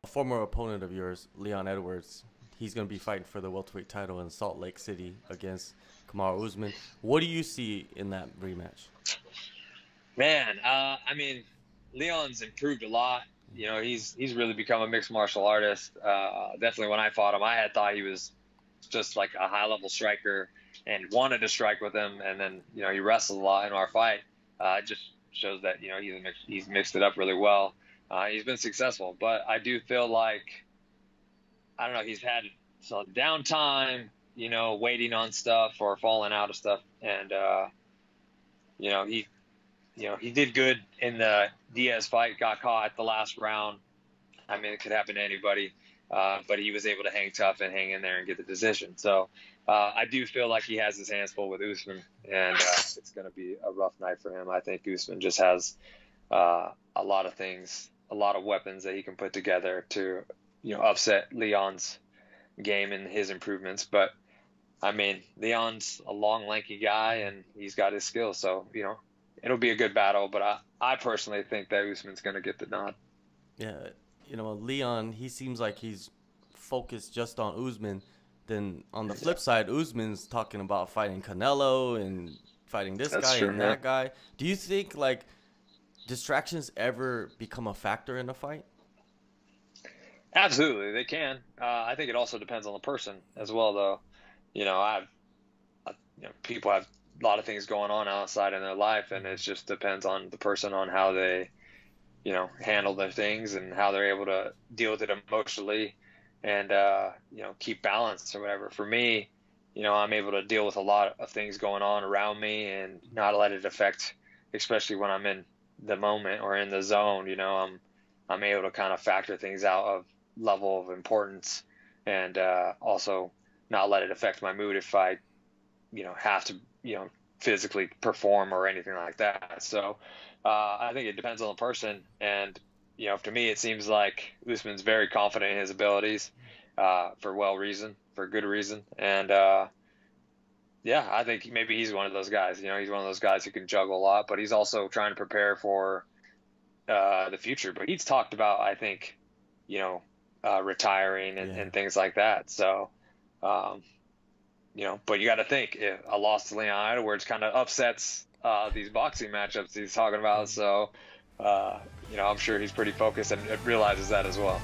former opponent of yours, Leon Edwards, he's going to be fighting for the welterweight title in Salt Lake City against Kamaru Usman. What do you see in that rematch? Man, I mean, Leon's improved a lot. You know, he's really become a mixed martial artist. Definitely when I fought him, I had thought he was just like a high-level striker and wanted to strike with him. And then, you know, he wrestled a lot in our fight. It just shows that, you know, he's mixed it up really well. He's been successful. But I do feel like, I don't know, he's had some downtime, you know, waiting on stuff or falling out of stuff. And, you know, he did good in the Diaz fight, got caught at the last round. I mean, it could happen to anybody, but he was able to hang tough and hang in there and get the decision. So I do feel like he has his hands full with Usman, and it's going to be a rough night for him. I think Usman just has a lot of things, a lot of weapons that he can put together to, you know, upset Leon's game and his improvements. But, I mean, Leon's a long, lanky guy, and he's got his skills. So, you know, it'll be a good battle, but I personally think that Usman's going to get the nod. Yeah, you know, Leon, he seems like he's focused just on Usman. Then on the flip side, Usman's talking about fighting Canelo and fighting this guy and that guy. Do you think, like, distractions ever become a factor in a fight? Absolutely, they can. I think it also depends on the person as well, though. You know, you know, people have a lot of things going on outside in their life, and it just depends on the person, on how they, you know, handle their things and how they're able to deal with it emotionally and, you know, keep balance or whatever. For me, you know, I'm able to deal with a lot of things going on around me and not let it affect, especially when I'm in the moment or in the zone. You know, I'm able to kind of factor things out of level of importance and also not let it affect my mood if I, you know, have to, you know, physically perform or anything like that. So I think it depends on the person. And, you know, to me, it seems like Usman's very confident in his abilities for good reason. And, yeah, I think maybe he's one of those guys. You know, he's one of those guys who can juggle a lot, but he's also trying to prepare for the future. But he's talked about, I think, you know, retiring and things like that. So, you know, but you got to think, if a loss to Leon Edwards kind of upsets these boxing matchups he's talking about. So, you know, I'm sure he's pretty focused and realizes that as well.